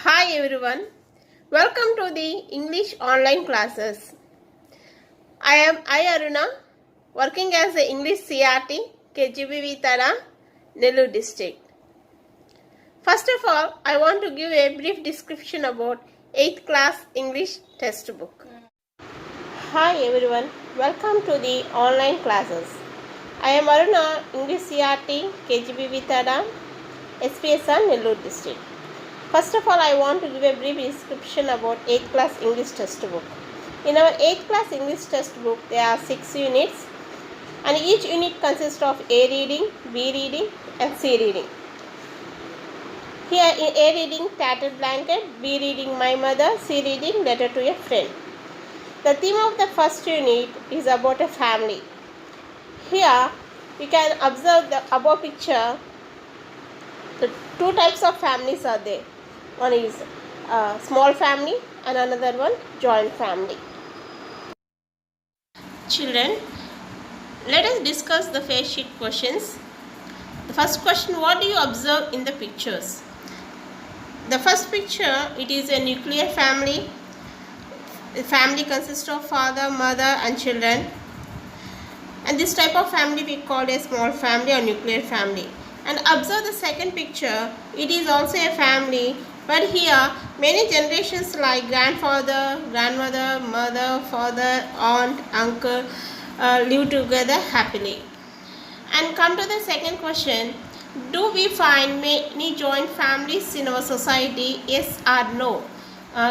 Hi everyone, welcome to the English online classes. I am Aruna, working as a English CRT, KGBV Tara, Nellore district. First of all, I want to give a brief description about 8th class English textbook. Hi everyone, welcome to the online classes. I am Aruna, English CRT, KGBV Tara, SPSR, Nellore district. First of all, I want to give a brief description about 8th class English textbook. In our 8th class English textbook, there are 6 units and each unit consists of A reading, B reading and C reading. Here in A reading, Tattered Blanket, B reading, My Mother, C reading, Letter to a Friend. The theme of the first unit is about a family. Here you can observe the above picture. The two types of families are there. One is small family and another one joint family. Children, let us discuss the face sheet questions. The first question, what do you observe in the pictures? The first picture, it is a nuclear family. The family consists of father, mother and children. And this type of family we call a small family or nuclear family. And observe the second picture, it is also a family, but here many generations like grandfather, grandmother, mother, father, aunt, uncle live together happily. And come to the second question, do we find many joint families in our society? Yes or no?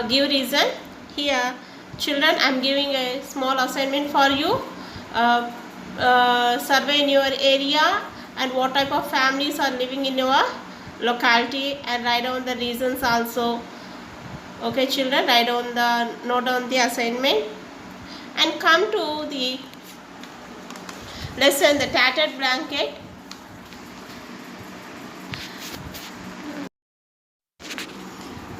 Give reason. Here children, I am giving a small assignment for you. Survey in your area and what type of families are living in your locality and write down the reasons also. Okay children, note down the assignment and come to the lesson, the Tattered Blanket.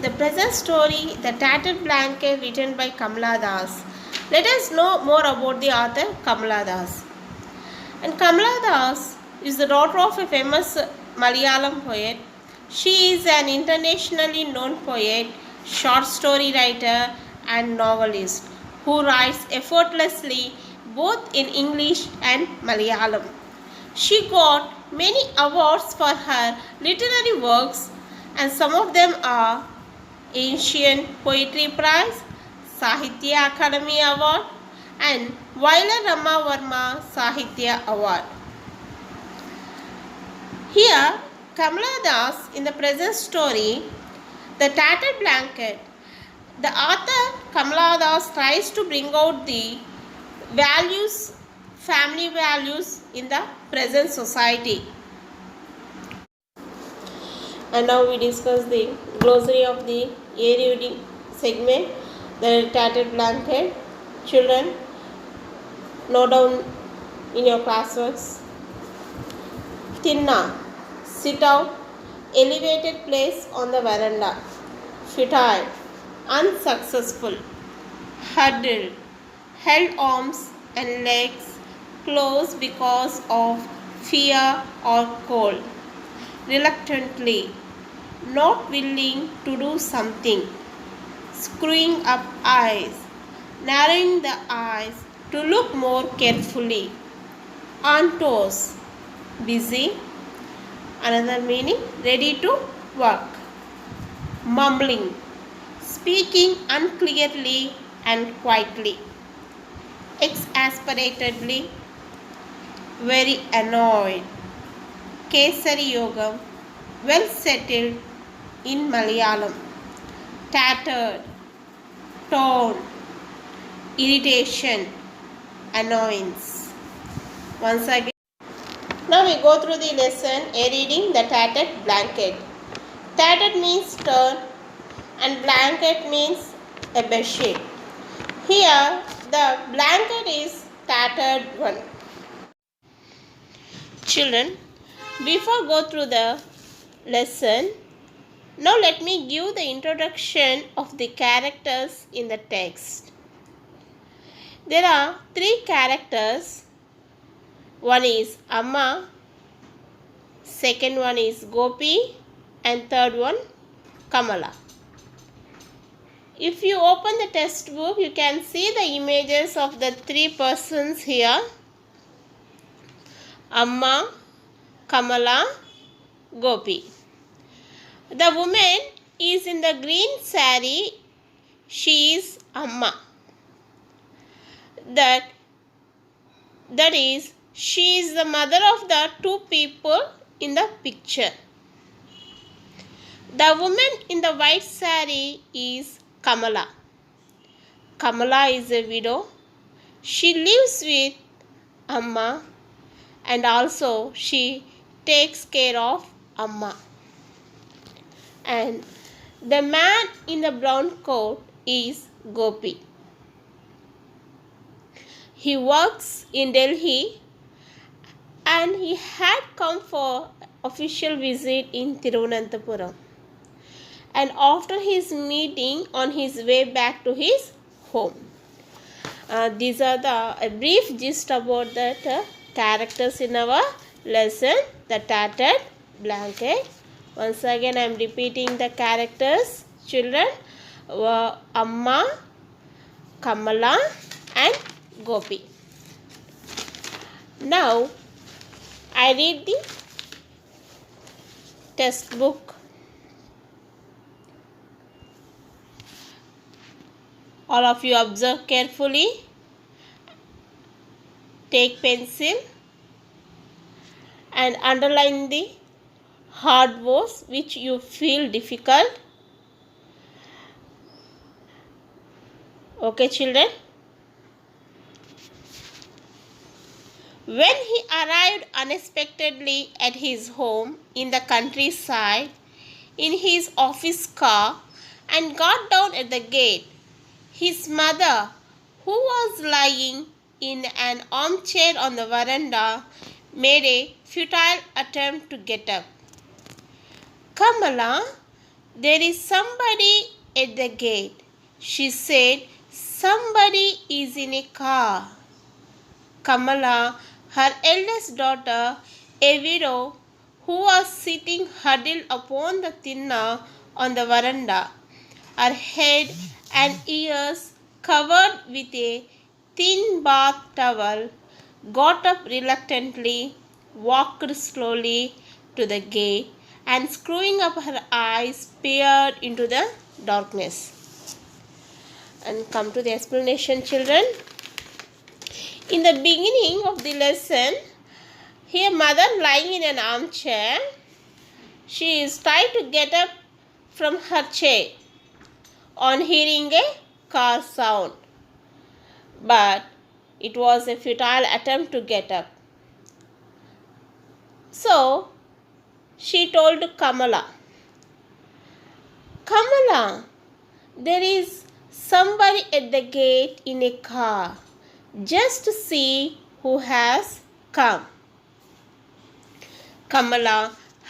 The present story, The Tattered Blanket, written by Kamala Das. Let us know more about the author Kamala Das. And Kamala Das is the daughter of a famous Malayalam poet. She is an internationally known poet, short story writer and novelist who writes effortlessly both in English and Malayalam. She got many awards for her literary works and some of them are Asian Poetry Prize, Sahitya Akademi Award and Vaila Rama Varma Sahitya Award. Here, Kamala Das in the present story, The Tattered Blanket, the author Kamala Das tries to bring out the values, family values in the present society. And now we discuss the glossary of the A reading segment, The Tattered Blanket. Children, note down in your classworks. Tinna, sit out, elevated place on the veranda. Futile, unsuccessful. Huddled, held arms and legs closed because of fear or cold. Reluctantly, not willing to do something. Screwing up eyes, narrowing the eyes to look more carefully. On toes, busy. Another meaning, ready to work. Mumbling, speaking unclearly and quietly. Exasperatedly, very annoyed. Kesari Yogam, well settled in Malayalam. Tattered, torn, irritation, annoyance. Once again. Now we go through the lesson, A reading, The Tattered Blanket. Tattered means torn and blanket means a bedsheet. Here the blanket is tattered one. Children, before go through the lesson, now let me give the introduction of the characters in the text. There are 3 characters. One is Amma, second one is Gopi and third one Kamala. If you open the textbook, you can see the images of the three persons here. Amma, Kamala, Gopi. The woman is in the green saree. She is Amma. That is, she is the mother of the two people in the picture. The woman in the white saree is Kamala. Kamala is a widow. She lives with Amma and also she takes care of Amma. And the man in the brown coat is Gopi. He works in Delhi and he had come for official visit in Thiruvananthapuram. And after his meeting on his way back to his home. These are a brief gist about the characters in our lesson, the tattered blanket. Once again I am repeating the characters, children. Amma, Kamala and Gopi. Now I read the textbook. All of you observe carefully. Take pencil and underline the hard words which you feel difficult. Okay, children. When he arrived unexpectedly at his home in the countryside in his office car and got down at the gate, his mother, who was lying in an armchair on the veranda, made a futile attempt to get up. "Kamala, there is somebody at the gate," she said. "Somebody is in a car." Kamala, her eldest daughter, a widow, who was sitting huddled upon the tinna on the veranda, her head and ears covered with a thin bath towel, got up reluctantly, walked slowly to the gate, and screwing up her eyes, peered into the darkness. And come to the explanation, children. In the beginning of the lesson, here mother lying in an armchair, she is trying to get up from her chair on hearing a car sound, but it was a futile attempt to get up. So she told Kamala, "Kamala, there is somebody at the gate in a car. Just see who has come." Kamala,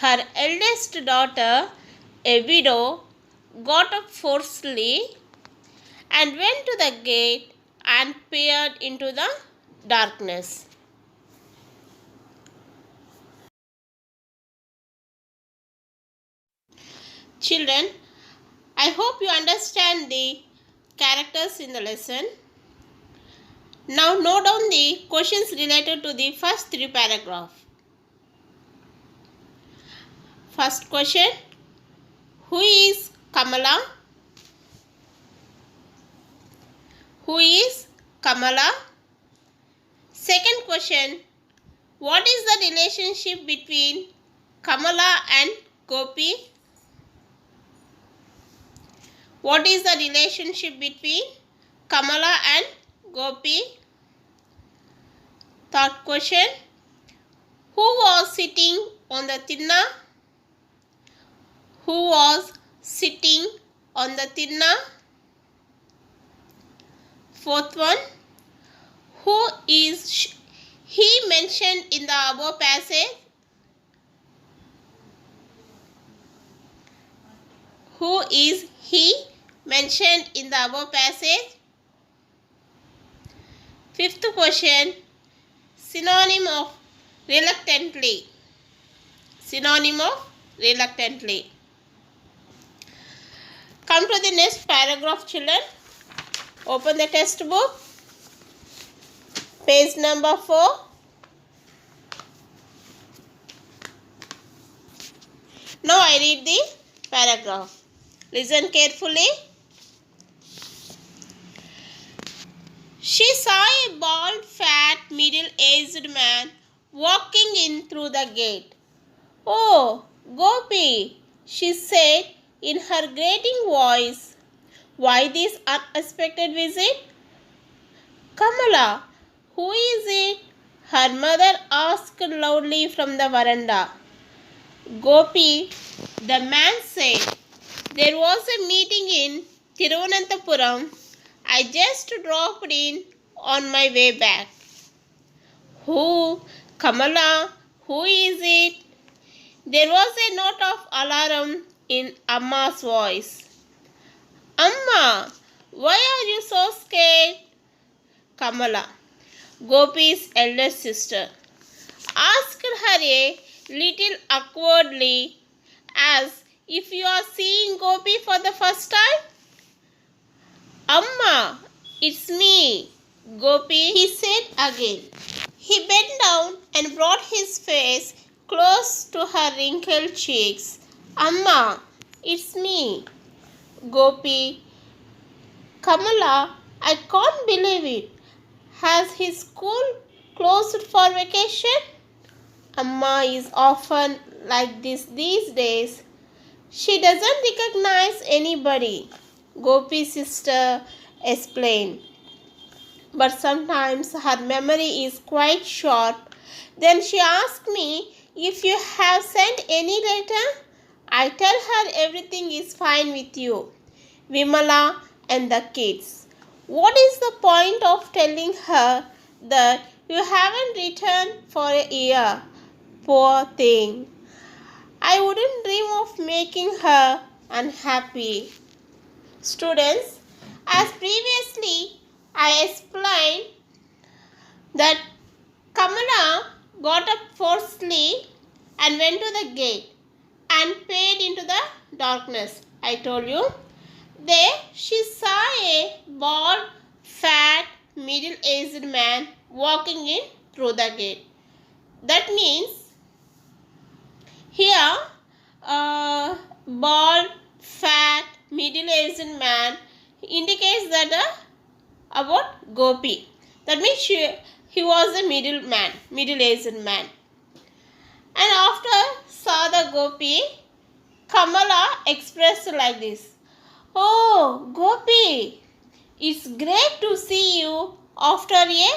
her eldest daughter, a widow, got up forcefully and went to the gate and peered into the darkness. Children, I hope you understand the characters in the lesson. Now note down the questions related to the first three paragraphs. First question, who is Kamala? Who is Kamala? Second question, what is the relationship between Kamala and Gopi? What is the relationship between Kamala and Gopi? Third question, who was sitting on the tinna? Who was sitting on the tinna? Fourth one, who is he mentioned in the above passage? Who is he mentioned in the above passage? Fifth question, synonym of reluctantly. Synonym of reluctantly. Come to the next paragraph, children. Open the textbook. Page number 4. Now I read the paragraph. Listen carefully. She saw a bald, fat, middle-aged man walking in through the gate. "Oh, Gopi," she said in her grating voice. "Why this unexpected visit?" "Kamala, who is it?" her mother asked loudly from the veranda. "Gopi," the man said. "There was a meeting in Thiruvananthapuram. I just dropped in on my way back." "Who? Kamala, who is it?" There was a note of alarm in Amma's voice. "Amma, why are you so scared?" Kamala, Gopi's elder sister, asked her a little awkwardly, as if you are seeing Gopi for the first time. "Amma, it's me, Gopi," he said again. He bent down and brought his face close to her wrinkled cheeks. "Amma, it's me, Gopi." "Kamala, I can't believe it. Has his school closed for vacation?" "Amma is often like this these days. She doesn't recognize anybody," Gopi's sister explained. "But sometimes her memory is quite short. Then she asks me if you have sent any letter. I tell her everything is fine with you, Vimala, and the kids. What is the point of telling her that you haven't returned for a year? Poor thing. I wouldn't dream of making her unhappy." Students, as previously I explained that Kamala got up forcefully and went to the gate and peered into the darkness. I told you. There she saw a bald, fat, middle-aged man walking in through the gate. That means here, bald, fat, middle-aged man indicates that about Gopi. That means he was a middle-aged man. And after saw the Gopi, Kamala expressed like this. "Oh, Gopi, it's great to see you after a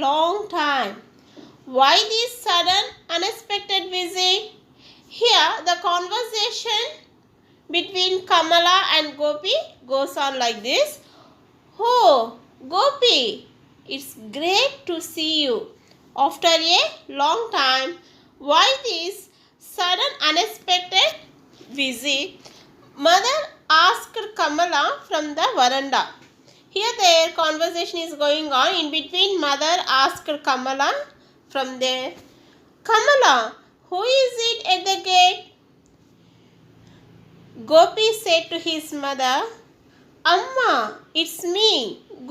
long time. Why this sudden, unexpected visit?" Here, the conversation between Kamala and Gopi goes on like this. "Oh, Gopi, it's great to see you after a long time. Why this sudden, unexpected visit?" Mother asked Kamala from the veranda. Here their conversation is going on. In between, mother asked Kamala from there. "Kamala, who is it at the gate?" Gopi said to his mother, "Amma, it's me,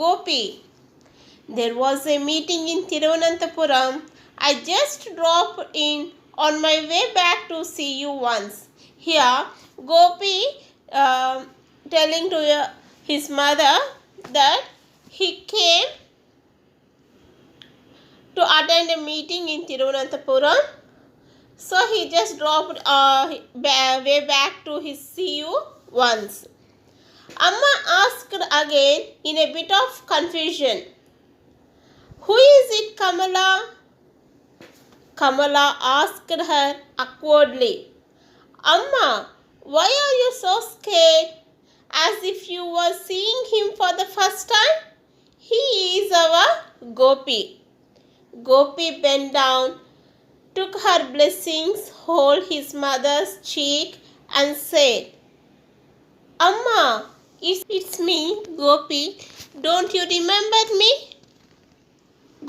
Gopi. There was a meeting in Thiruvananthapuram. I just dropped in on my way back to see you once." Here, Gopi telling to his mother that he came to attend a meeting in Thiruvananthapuram. So he just dropped way back to see you once. Amma asked again in a bit of confusion. "Who is it, Kamala?" Kamala asked her awkwardly. "Amma, why are you so scared? As if you were seeing him for the first time. He is our Gopi." Gopi bent down, took her blessings, hold his mother's cheek and said, "Amma, it's me, Gopi. Don't you remember me?"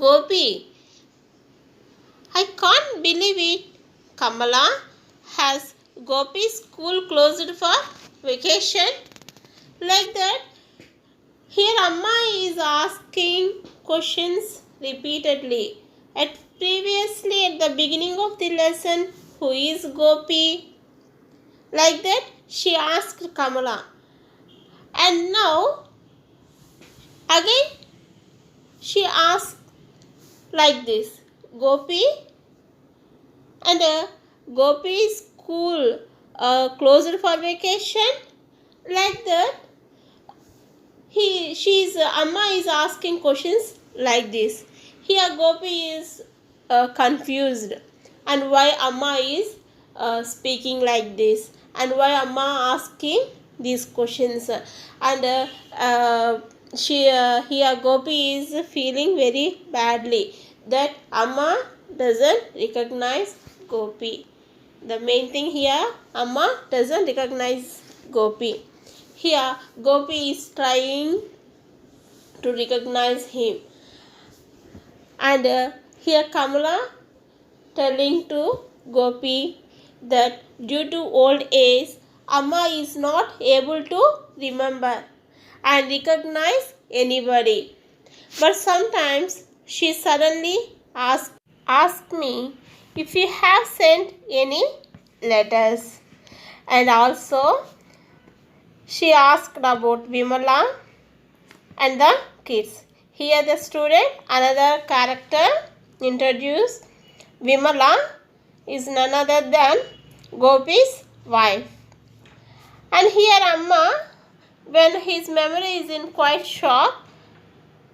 "Gopi, I can't believe it. Kamala, has Gopi's school closed for vacation?" Like that, here Amma is asking questions repeatedly. Previously at the beginning of the lesson, who is Gopi? Like that, she asked Kamala. And now, again, she asked like this, Gopi, and Gopi's school closed for vacation. Like that, Amma is asking questions like this. Here Gopi is confused, and why Amma is speaking like this, and why Amma asking these questions, and here Gopi is feeling very badly that Amma doesn't recognize Gopi. The main thing here, Amma doesn't recognize Gopi. Here, Gopi is trying to recognize him. And here, Kamala telling to Gopi that due to old age, Amma is not able to remember and recognize anybody. But sometimes she suddenly asks me if you have sent any letters. And also, she asked about Vimala and the kids. Here the student, another character introduced. Vimala is none other than Gopi's wife. And here Amma, when his memory is in quite shock,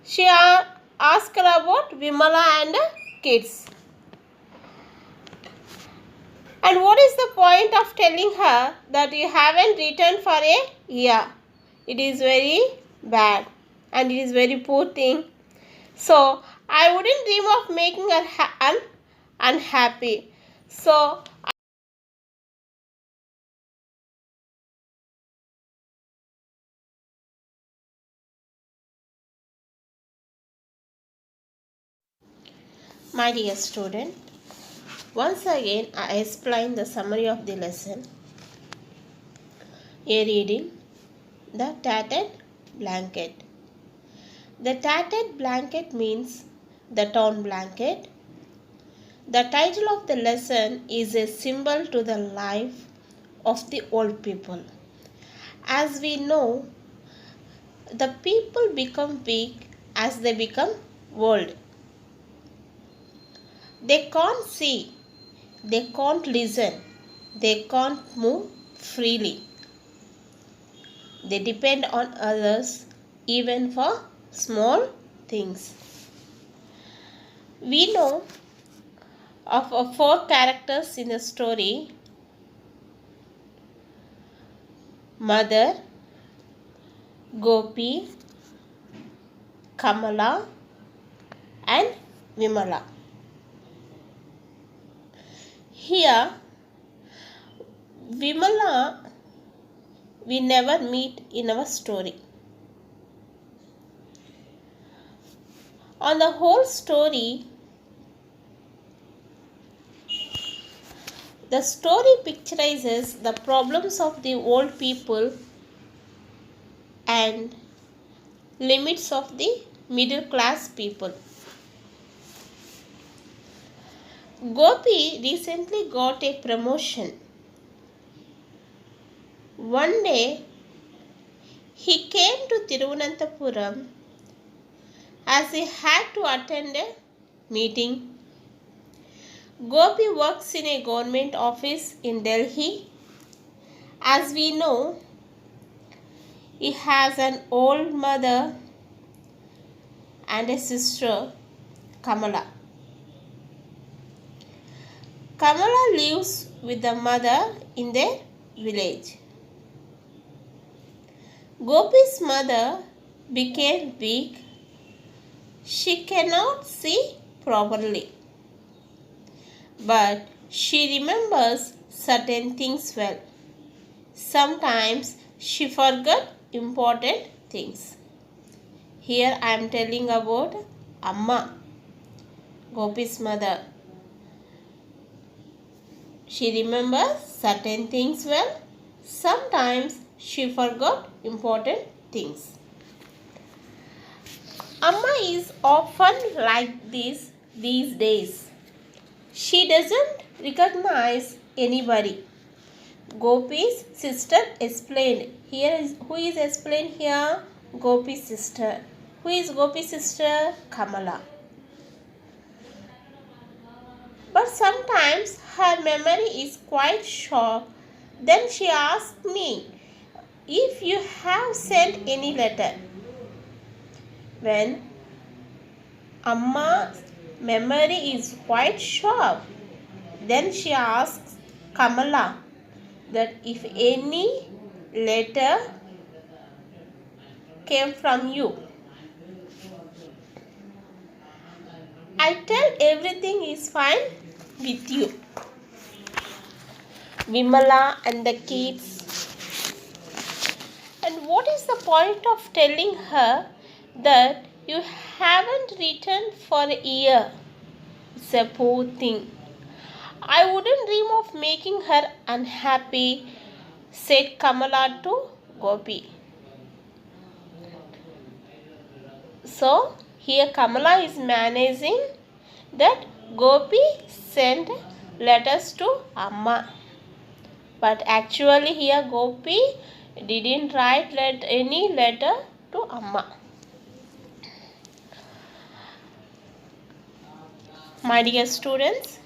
she asked about Vimala and the kids. And what is the point of telling her that you haven't written for a year? It is very bad and it is very poor thing. So, I wouldn't dream of making her unhappy. So, my dear student, once again I explain the summary of the lesson. A reading, The Tattered Blanket. The tattered blanket means the torn blanket. The title of the lesson is a symbol to the life of the old people. As we know, the people become weak as they become old. They can't see, they can't listen, they can't move freely. They depend on others even for small things. We know of 4 characters in the story: Mother, Gopi, Kamala, and Vimala. Here, Vimala we never meet in our story. On the whole story, the story picturizes the problems of the old people and limits of the middle class people. Gopi recently got a promotion. One day, he came to Thiruvananthapuram as he had to attend a meeting. Gopi works in a government office in Delhi. As we know, he has an old mother and a sister, Kamala. Kamala lives with the mother in their village. Gopi's mother became weak. She cannot see properly, but she remembers certain things well. Sometimes she forgot important things. Here I am telling about Amma, Gopi's mother. She remembers certain things well. Sometimes she forgot important things. Amma is often like this these days. She doesn't recognize anybody. Gopi's sister explained. Who is explained here? Gopi's sister. Who is Gopi's sister? Kamala. But sometimes her memory is quite short. Then she asked me if you have sent any letter. When Amma's memory is quite sharp, then she asks Kamala that if any letter came from you. I tell everything is fine with you. Vimala and the kids. And what is the point of telling her that you haven't written for a year? It's a poor thing. I wouldn't dream of making her unhappy, said Kamala to Gopi. So, here Kamala is managing that Gopi sent letters to Amma. But actually here Gopi didn't write any letter to Amma. My dear students,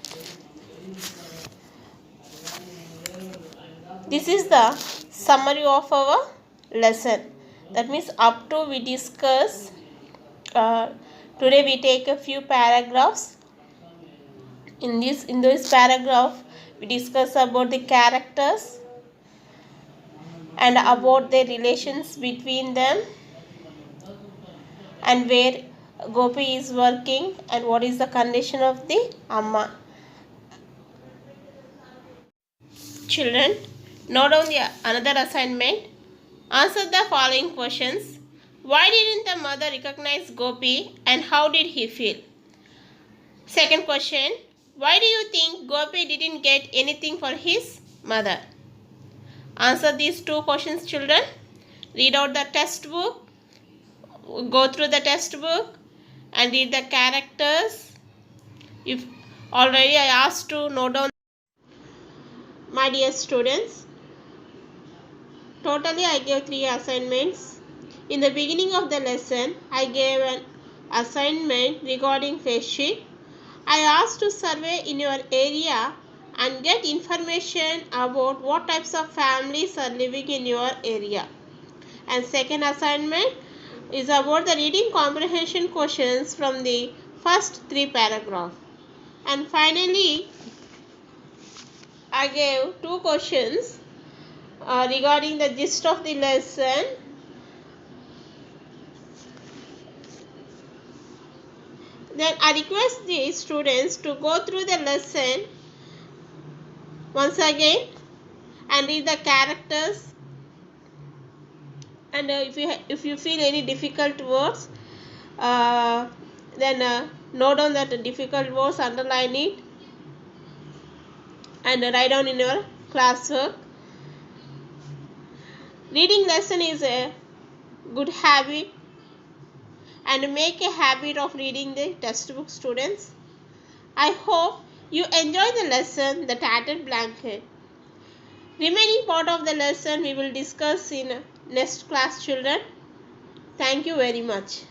this is the summary of our lesson. That means up to we discuss. Today we take a few paragraphs. In this paragraph, we discuss about the characters and about the relations between them and where Gopi is working and what is the condition of the Amma. Children, note down another assignment. Answer the following questions. Why didn't the mother recognize Gopi and how did he feel? Second question. Why do you think Gopi didn't get anything for his mother? Answer these two questions, children. Read out the textbook. Go through the textbook and read the characters. If already I asked to note down. My dear students, totally I gave 3 assignments. In the beginning of the lesson, I gave an assignment regarding face sheet. I asked to survey in your area and get information about what types of families are living in your area. And second assignment is about the reading comprehension questions from the first 3 paragraphs. And finally, I gave 2 questions regarding the gist of the lesson. Then I request the students to go through the lesson once again and read the characters. And if you feel any difficult words, then note down that difficult words, underline it, and write down in your classwork. Reading lesson is a good habit, and make a habit of reading the textbook, students. I hope you enjoy the lesson, The Tattered Blanket. Remaining part of the lesson we will discuss in next class, children. Thank you very much.